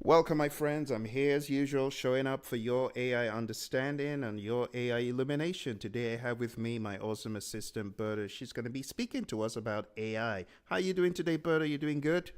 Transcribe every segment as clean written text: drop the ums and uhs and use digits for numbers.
Welcome, my friends. I'm here as usual, showing up for your AI understanding and your AI illumination. Today, I have with me my awesome assistant, Berta. She's going to be speaking to us about AI. How are you doing today, Berta? You doing good?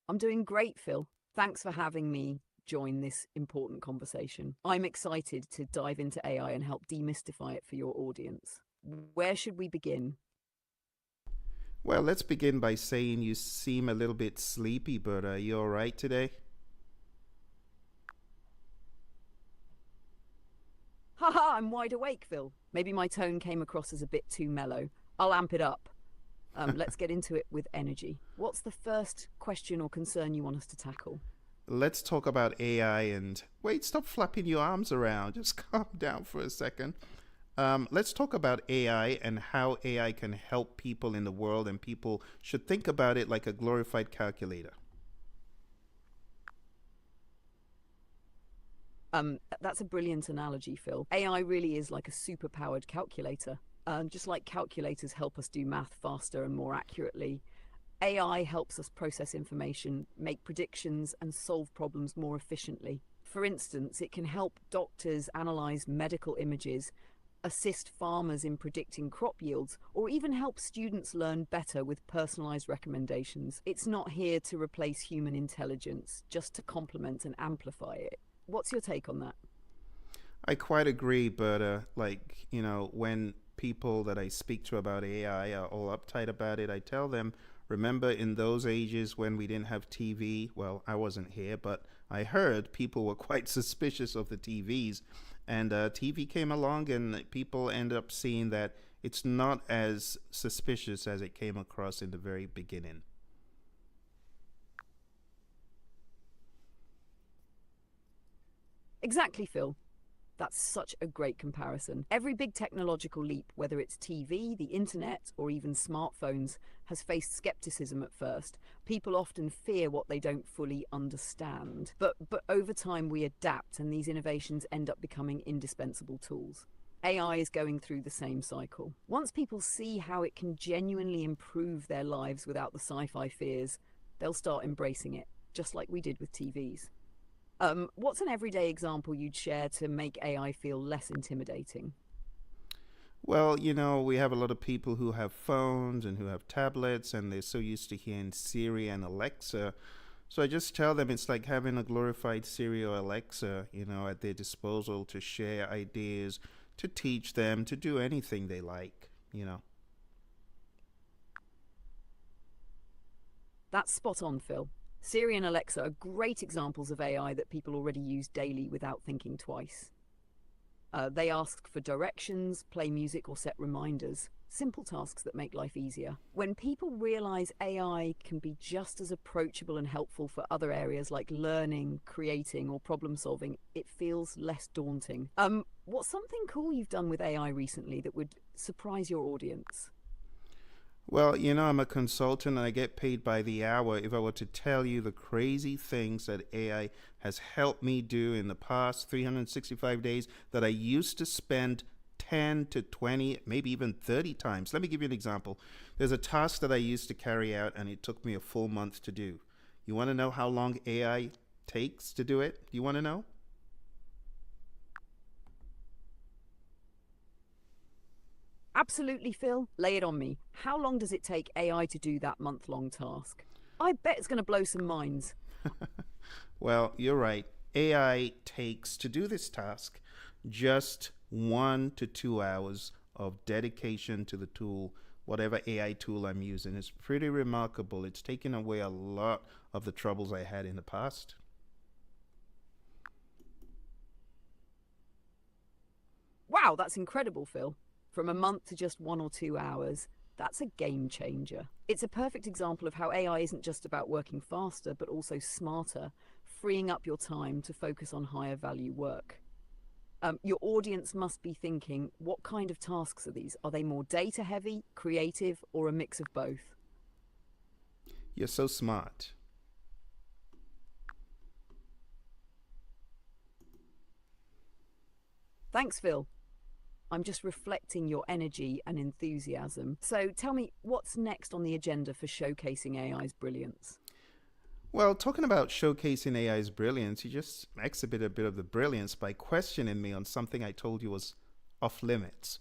I'm doing great, Phill. Thanks for having me join this important conversation. I'm excited to dive into AI and help demystify it for your audience. Where should we begin? Well, let's begin by saying you seem a little bit sleepy, Berta. Are you all right today? Haha, I'm wide awake, Phill. Maybe my tone came across as a bit too mellow. I'll amp it up. Let's get into it with energy. What's the first question or concern you want us to tackle? Let's talk about AI and wait, stop flapping your arms around. Just calm down for a second. Let's talk about AI and how AI can help people in the world, and people should think about it like a glorified calculator. That's a brilliant analogy, Phill. AI really is like a superpowered calculator. Just like calculators help us do math faster and more accurately, AI helps us process information, make predictions, and solve problems more efficiently. For instance, it can help doctors analyze medical images, assist farmers in predicting crop yields, or even help students learn better with personalized recommendations. It's not here to replace human intelligence, just to complement and amplify it. What's your take on that? I quite agree, but when people that I speak to about AI are all uptight about it, I tell them, remember in those ages when we didn't have TV? Well, I wasn't here, but I heard people were quite suspicious of the TVs. And TV came along, and people end up seeing that it's not as suspicious as it came across in the very beginning. Exactly, Phill. That's such a great comparison. Every big technological leap, whether it's TV, the internet, or even smartphones, has faced skepticism at first. People often fear what they don't fully understand. But over time, we adapt, and these innovations end up becoming indispensable tools. AI is going through the same cycle. Once people see how it can genuinely improve their lives without the sci fi fears, they'll start embracing it, just like we did with TVs. What's an everyday example you'd share to make AI feel less intimidating? Well, we have a lot of people who have phones and who have tablets, and they're so used to hearing Siri and Alexa. So I just tell them it's like having a glorified Siri or Alexa, at their disposal to share ideas, to teach them, to do anything they like. That's spot on, Phill. Siri and Alexa are great examples of AI that people already use daily without thinking twice. They ask for directions, play music, or set reminders. Simple tasks that make life easier. When people realize AI can be just as approachable and helpful for other areas like learning, creating, or problem solving, it feels less daunting. What's something cool you've done with AI recently that would surprise your audience? Well, I'm a consultant and I get paid by the hour. If I were to tell you the crazy things that AI has helped me do in the past 365 days that I used to spend 10 to 20, maybe even 30 times. Let me give you an example. There's a task that I used to carry out and it took me a full month to do. You want to know how long AI takes to do it? Do you want to know? Absolutely, Phill. Lay it on me. How long does it take AI to do that month-long task? I bet it's going to blow some minds. Well, you're right. AI takes to do this task just 1 to 2 hours of dedication to the tool, whatever AI tool I'm using. It's pretty remarkable. It's taken away a lot of the troubles I had in the past. Wow, that's incredible, Phill. From a month to just 1 or 2 hours, that's a game changer. It's a perfect example of how AI isn't just about working faster, but also smarter, freeing up your time to focus on higher value work. Your audience must be thinking, what kind of tasks are these? Are they more data heavy, creative, or a mix of both? You're so smart. Thanks, Phill. I'm just reflecting your energy and enthusiasm. So tell me, what's next on the agenda for showcasing AI's brilliance? Well, talking about showcasing AI's brilliance, you just exhibit a bit of the brilliance by questioning me on something I told you was off limits.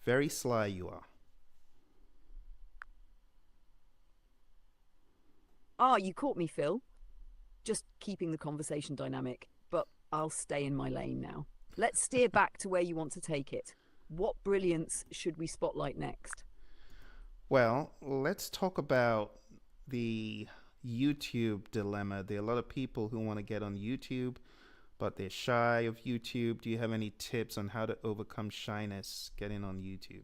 Very sly you are. Ah, you caught me, Phill. Just keeping the conversation dynamic, but I'll stay in my lane now. Let's steer back to where you want to take it. What brilliance should we spotlight next? Well, let's talk about the YouTube dilemma. There are a lot of people who want to get on YouTube, but they're shy of YouTube. Do you have any tips on how to overcome shyness getting on YouTube?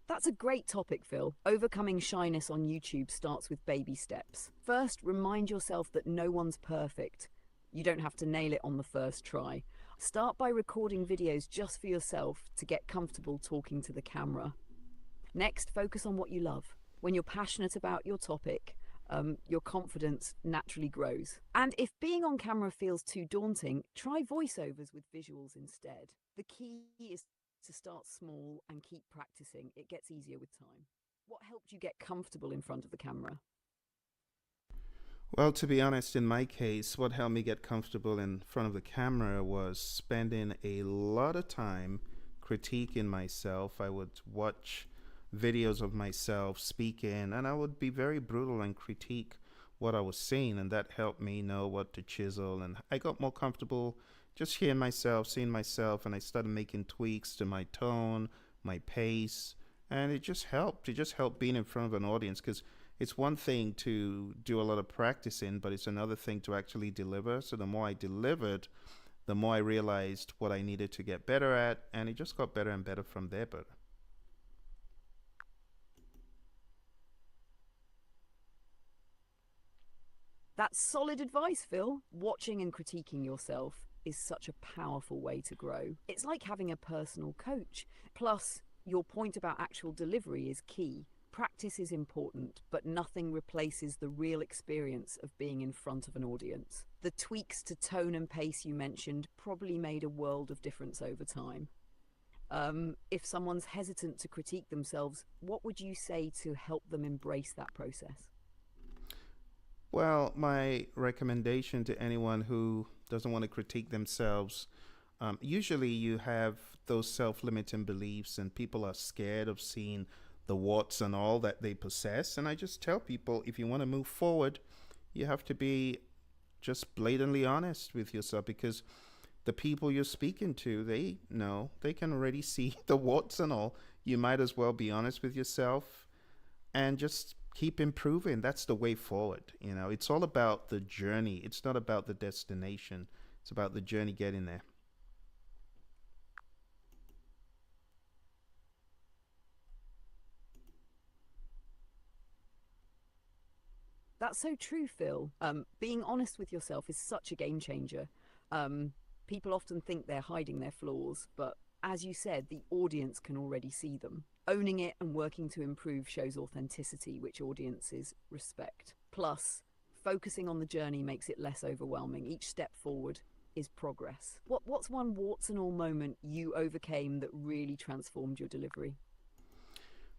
That's a great topic, Phill. Overcoming shyness on YouTube starts with baby steps. First, remind yourself that no one's perfect. You don't have to nail it on the first try. Start by recording videos just for yourself to get comfortable talking to the camera. Next, focus on what you love. When you're passionate about your topic, your confidence naturally grows. And if being on camera feels too daunting, try voiceovers with visuals instead. The key is to start small and keep practicing. It gets easier with time. What helped you get comfortable in front of the camera? Well, to be honest, in my case, what helped me get comfortable in front of the camera was spending a lot of time critiquing myself. I would watch videos of myself speaking, and I would be very brutal and critique what I was saying, and that helped me know what to chisel. And I got more comfortable just hearing myself, seeing myself, and I started making tweaks to my tone, my pace, and it just helped. It just helped being in front of an audience because it's one thing to do a lot of practicing, but it's another thing to actually deliver. So the more I delivered, the more I realized what I needed to get better at, and it just got better and better from there. But That's solid advice, Phill. Watching and critiquing yourself is such a powerful way to grow. It's like having a personal coach. Plus, your point about actual delivery is key. Practice is important, but nothing replaces the real experience of being in front of an audience. The tweaks to tone and pace you mentioned probably made a world of difference over time. If someone's hesitant to critique themselves, what would you say to help them embrace that process? well, my recommendation to anyone who doesn't want to critique themselves, usually you have those self-limiting beliefs, and people are scared of seeing the warts and all that they possess. And I just tell people, if you want to move forward, you have to be just blatantly honest with yourself, because the people you're speaking to, they know, they can already see the warts and all. You might as well be honest with yourself and just keep improving. That's the way forward. It's all about the journey. It's not about the destination. It's about the journey getting there. That's so true, Phill. Being honest with yourself is such a game changer. Um, People often think they're hiding their flaws, but as you said, the audience can already see them. Owning it and working to improve shows authenticity, which audiences respect. Plus, focusing on the journey makes it less overwhelming. Each step forward is progress. What's one warts and all moment you overcame that really transformed your delivery?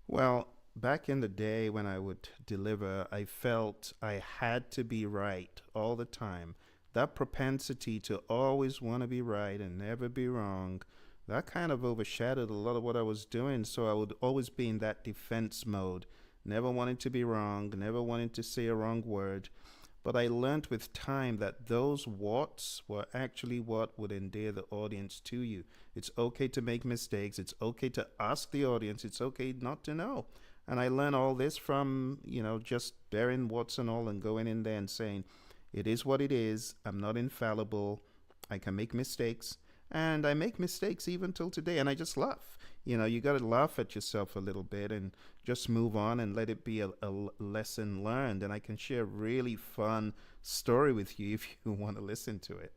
Well, back in the day when I would deliver, I felt I had to be right all the time. That propensity to always want to be right and never be wrong, that kind of overshadowed a lot of what I was doing. So I would always be in that defense mode, never wanting to be wrong, never wanting to say a wrong word. But I learned with time that those warts were actually what would endear the audience to you. It's okay to make mistakes. It's okay to ask the audience. It's okay not to know. And I learned all this from, just bearing warts and all and going in there and saying, it is what it is. I'm not infallible. I can make mistakes. And I make mistakes even till today. And I just laugh. You got to laugh at yourself a little bit and just move on and let it be a lesson learned. And I can share a really fun story with you if you want to listen to it.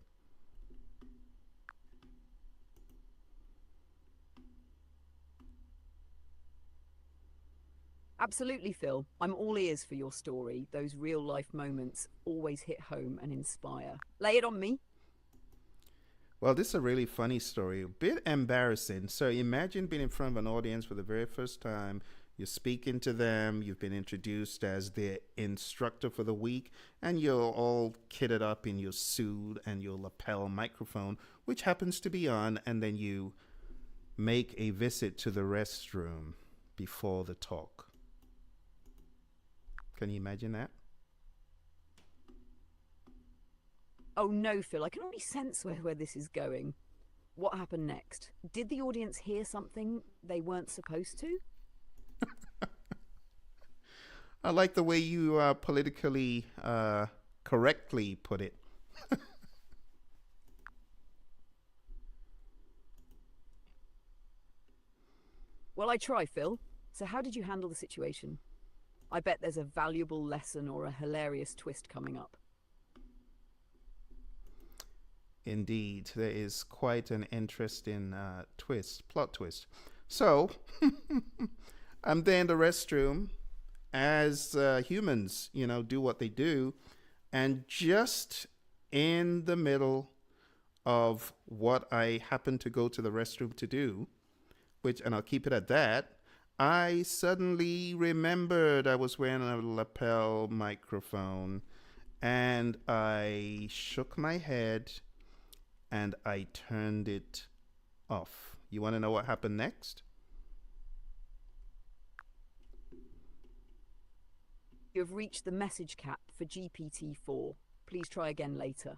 Absolutely, Phill. I'm all ears for your story. Those real life moments always hit home and inspire. Lay it on me. Well, this is a really funny story, a bit embarrassing. So imagine being in front of an audience for the very first time. You're speaking to them, you've been introduced as their instructor for the week, and you're all kitted up in your suit and your lapel microphone, which happens to be on, and then you make a visit to the restroom before the talk. Can you imagine that? Oh no, Phill, I can already sense where this is going. What happened next? Did the audience hear something they weren't supposed to? I like the way you politically correctly put it. Well, I try, Phill. So how did you handle the situation? I bet there's a valuable lesson or a hilarious twist coming up. Indeed, there is quite an interesting plot twist. So, I'm there in the restroom as humans, do what they do. And just in the middle of what I happen to go to the restroom to do, and I'll keep it at that, I suddenly remembered I was wearing a lapel microphone and I shook my head and I turned it off. You want to know what happened next? You have reached the message cap for GPT-4. Please try again later.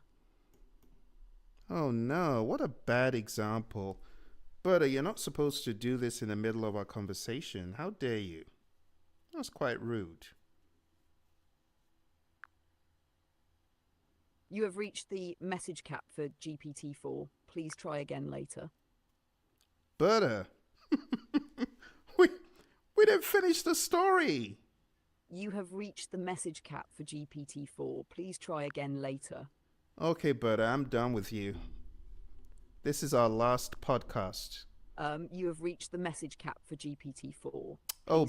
Oh no, what a bad example. But you're not supposed to do this in the middle of our conversation. How dare you? That's quite rude. You have reached the message cap for GPT-4. Please try again later. Berta, we, we didn't finish the story. You have reached the message cap for GPT-4. Please try again later. Okay, Berta, I'm done with you. This is our last podcast. You have reached the message cap for GPT-4. Oh,